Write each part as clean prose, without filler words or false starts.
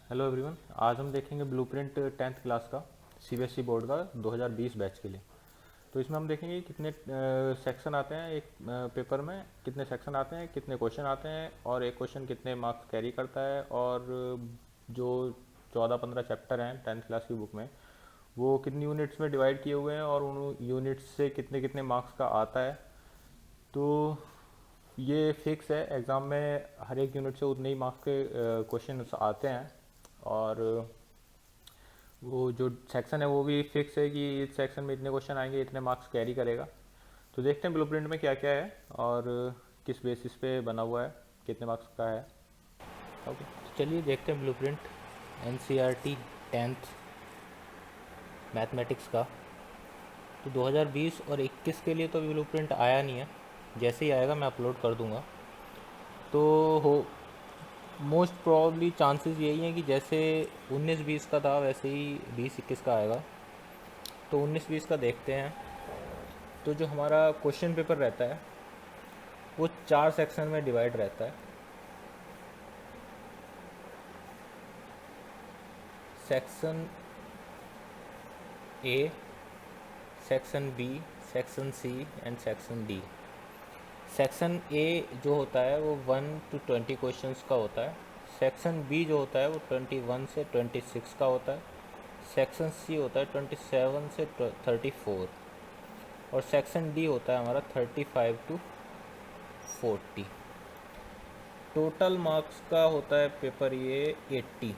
Hello everyone. आज हम देखेंगे ब्लूप्रिंट 10th क्लास का सीबीएसई बोर्ड का 2020 बैच के लिए। तो इसमें हम देखेंगे कि कितने सेक्शन आते हैं एक पेपर में, कितने सेक्शन आते हैं, कितने क्वेश्चन आते हैं और एक क्वेश्चन कितने मार्क्स कैरी करता है, और जो 14-15 चैप्टर हैं 10th क्लास की बुक में वो कितनी यूनिट्स में डिवाइड किए हुए हैं और उन यूनिट्स से कितने कितने मार्क्स का आता है। तो ये फिक्स है, एग्ज़ाम में हर एक यूनिट से उतने ही मार्क्स के क्वेश्चन आते हैं। और वो जो सेक्शन है वो भी फिक्स है कि इस सेक्शन में इतने क्वेश्चन आएंगे, इतने मार्क्स कैरी करेगा। तो देखते हैं ब्लूप्रिंट में क्या क्या है और किस बेसिस पे बना हुआ है, कितने मार्क्स का है। ओके, तो चलिए देखते हैं ब्लूप्रिंट एनसीईआरटी 10th मैथमेटिक्स का। तो 2020 और 21 के लिए तो अभी ब्लूप्रिंट आया नहीं है, जैसे ही आएगा मैं अपलोड कर दूंगा। तो हो मोस्ट प्रोबेबली चांसेस यही हैं कि जैसे 19-20 का था वैसे ही 20-21 का आएगा। तो 19-20 का देखते हैं। तो जो हमारा क्वेश्चन पेपर रहता है वो 4 सेक्शन में डिवाइड रहता है। Section A, section B, section C and section D. Section A जो होता है वो 1 to 20 क्वेश्चंस का होता है। सेक्शन बी जो होता है वो 21 से 26 का होता है। सेक्शन सी होता है 27 से 34 और सेक्शन डी होता है हमारा 35 to 40। टोटल मार्क्स का होता है पेपर ये 80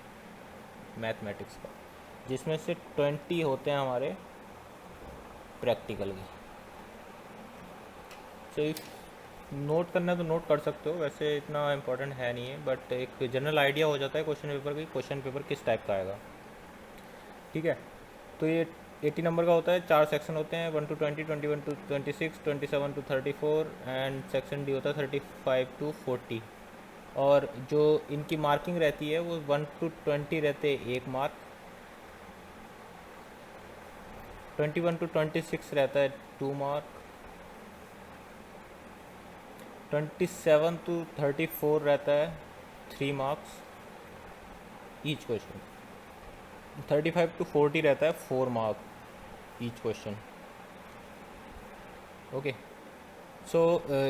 मैथमेटिक्स का, जिसमें से 20 होते हैं हमारे प्रैक्टिकल के। तो नोट करना है तो नोट कर सकते हो, वैसे इतना इम्पोर्टेंट है नहीं है, बट एक जनरल आइडिया हो जाता है क्वेश्चन पेपर की, क्वेश्चन पेपर किस टाइप का आएगा। ठीक है, तो ये 80 नंबर का होता है। 4 सेक्शन होते हैं, 1 to 20, 21 to 26, 27 to 34 and section D होता है 35 to 40। और जो इनकी मार्किंग रहती है वो 1 to 20 रहते हैं 1 मार्क, 21 to 26 रहता है 2 मार्क, 27 to 34 रहता है 3 मार्क्स ईच क्वेश्चन, 35 to 40 रहता है 4 मार्क ईच क्वेश्चन। ओके, सो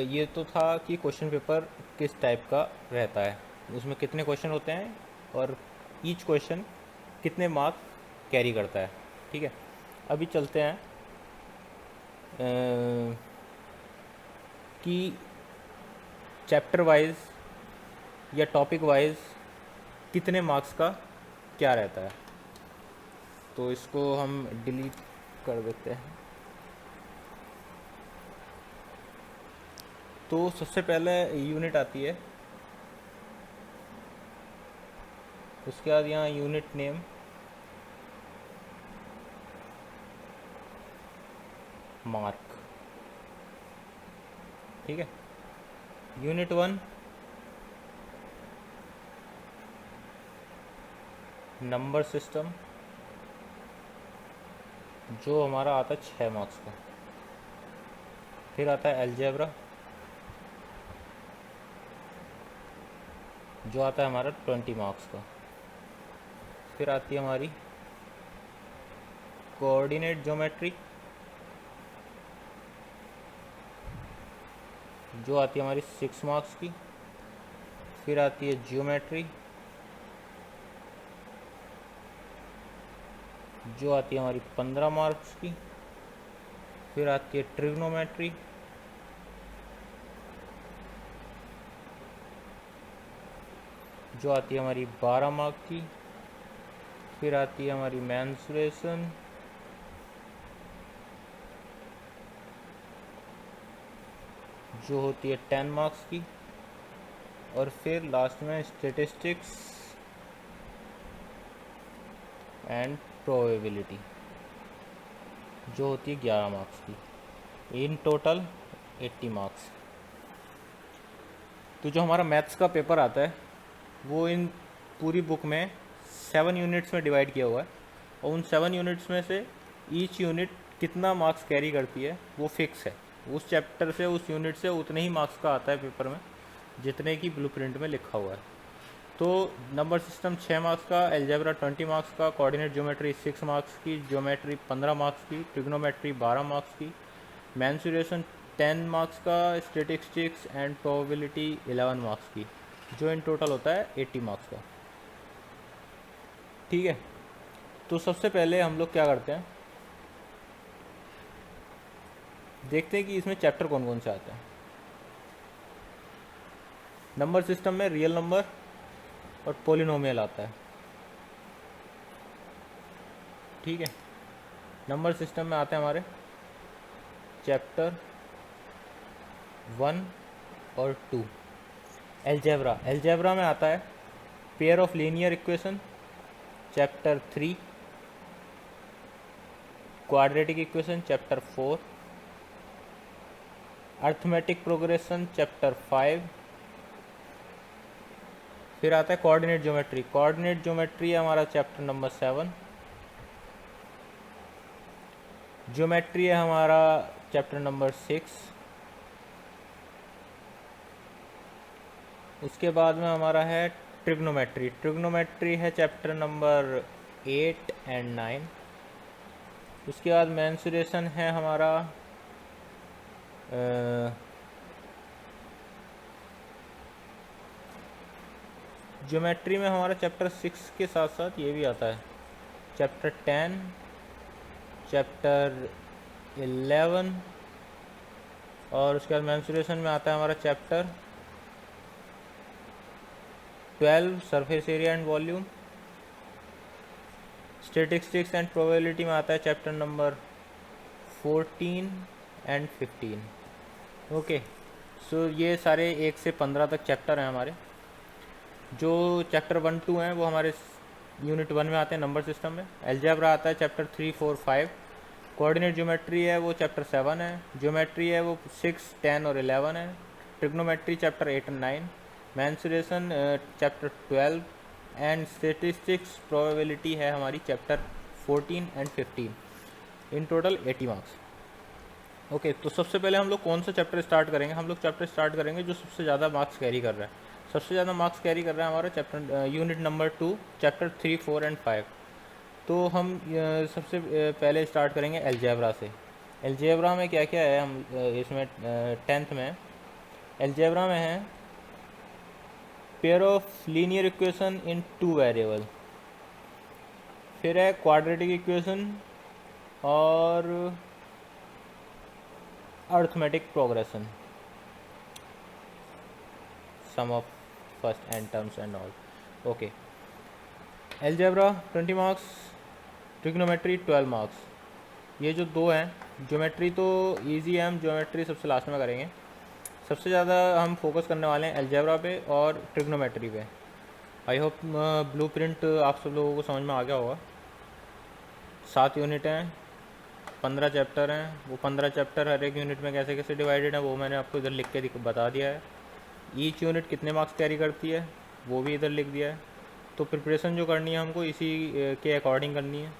ये तो था कि क्वेश्चन पेपर किस टाइप का रहता है, उसमें कितने क्वेश्चन होते हैं और ईच क्वेश्चन कितने मार्क कैरी करता है। ठीक है, अभी चलते हैं कि चैप्टर वाइज या टॉपिक वाइज कितने मार्क्स का क्या रहता है। तो इसको हम डिलीट कर देते हैं। तो सबसे पहले यूनिट आती है, उसके बाद यहाँ यूनिट नेम, मार्क। ठीक है, यूनिट 1 नंबर सिस्टम, जो हमारा आता है 6 मार्क्स का। फिर आता है अलजेब्रा, जो आता है हमारा 20 मार्क्स का। फिर आती है हमारी कोऑर्डिनेट ज्योमेट्री, जो आती है हमारी 6 मार्क्स की। फिर आती है ज्योमेट्री, जो आती है हमारी 15 मार्क्स की। फिर आती है ट्रिग्नोमेट्री, जो आती है हमारी 12 मार्क की। फिर आती है हमारी मेंसुरेशन, जो होती है 10 मार्क्स की। और फिर लास्ट में स्टेटिस्टिक्स एंड प्रोबेबिलिटी, जो होती है 11 मार्क्स की। In total 80 marks. तो जो हमारा मैथ्स का पेपर आता है वो इन पूरी बुक में 7 यूनिट्स में डिवाइड किया हुआ है, और उन 7 यूनिट्स में से ईच यूनिट कितना मार्क्स कैरी करती है वो फिक्स है। उस चैप्टर से, उस यूनिट से उतने ही मार्क्स का आता है पेपर में जितने की ब्लूप्रिंट में लिखा हुआ है। तो नंबर सिस्टम 6 मार्क्स का, अलजेब्रा 20 मार्क्स का, कोऑर्डिनेट ज्योमेट्री 6 मार्क्स की, ज्योमेट्री 15 मार्क्स की, ट्रिग्नोमेट्री 12 मार्क्स की, मेंसुरेशन 10 मार्क्स का, स्टैटिस्टिक्स एंड प्रोबेबिलिटी 11 मार्क्स की, जो इन टोटल होता है 80 मार्क्स का। ठीक है, तो सबसे पहले हम लोग क्या करते हैं, देखते हैं कि इसमें चैप्टर कौन कौन से आते हैं। नंबर सिस्टम में रियल नंबर और पॉलिनोमियल आता है। ठीक है, नंबर सिस्टम में आते हैं हमारे चैप्टर 1 और 2। अलजेब्रा, अलजेब्रा में आता है pair of linear equation, chapter 3, quadratic equation chapter 4, arithmetic progression chapter 5, फिर आता है कोऑर्डिनेट ज्योमेट्री। कोऑर्डिनेट ज्योमेट्री है हमारा चैप्टर नंबर 7, ज्योमेट्री है हमारा चैप्टर नंबर 6, उसके बाद में हमारा है ट्रिग्नोमेट्री। ट्रिग्नोमेट्री है चैप्टर नंबर 8 एंड 9। उसके बाद मेंसुरेशन है हमारा ज्योमेट्री में हमारा चैप्टर 6 के साथ साथ ये भी आता है चैप्टर 10, चैप्टर 11, और उसके बाद मेंसुरेशन में आता है हमारा chapter 12, surface area and volume. Statistics and probability में आता है चैप्टर नंबर 14 एंड 15। ओके, सो ये सारे 1 से 15 तक चैप्टर हैं हमारे। जो चैप्टर 1, 2 हैं वो हमारे यूनिट 1 में आते हैं नंबर सिस्टम में। अलजेब्रा आता है चैप्टर 3, 4, 5। कोऑर्डिनेट ज्योमेट्री है वो चैप्टर 7 है। ज्योमेट्री है वो 6, 10 और 11 है। Trigonometry chapter 8 and 9। Mensuration chapter 12 and statistics probability है हमारी chapter 14 and 15। In total 80 marks. Okay, तो सबसे पहले हम लोग कौन सा चैप्टर स्टार्ट करेंगे? हम लोग चैप्टर स्टार्ट करेंगे जो सबसे ज़्यादा मार्क्स कैरी कर रहा है। सबसे ज़्यादा मार्क्स कैरी कर रहा है हमारा chapter unit number 2, chapter 3, 4 and 5। तो हम सबसे पहले स्टार्ट करेंगे अलजेब्रा से। अलजेब्रा में क्या क्या है? हम इसमें 10th में अलजेब्रा में है pair of linear equation in 2 variable, फिर है क्वाड्रेटिक इक्वेशन और arithmetic progression, sum of first and terms and all. Okay, algebra 20 marks, trigonometry 12 marks. ये जो दो हैं, ज्योमेट्री तो इजी है, हम ज्योमेट्री सबसे लास्ट में करेंगे। सबसे ज़्यादा हम फोकस करने वाले हैं अलजेब्रा पे और ट्रिग्नोमेट्री पे। आई होप ब्लूप्रिंट आप सब लोगों को समझ में आ गया होगा। 7 यूनिट हैं, 15 चैप्टर हैं। वो 15 चैप्टर हर एक यूनिट में कैसे कैसे डिवाइडेड है वो मैंने आपको इधर लिख के बता दिया है। ईच यूनिट कितने मार्क्स कैरी करती है वो भी इधर लिख दिया है। तो प्रिपरेशन जो करनी है हमको इसी के अकॉर्डिंग करनी है।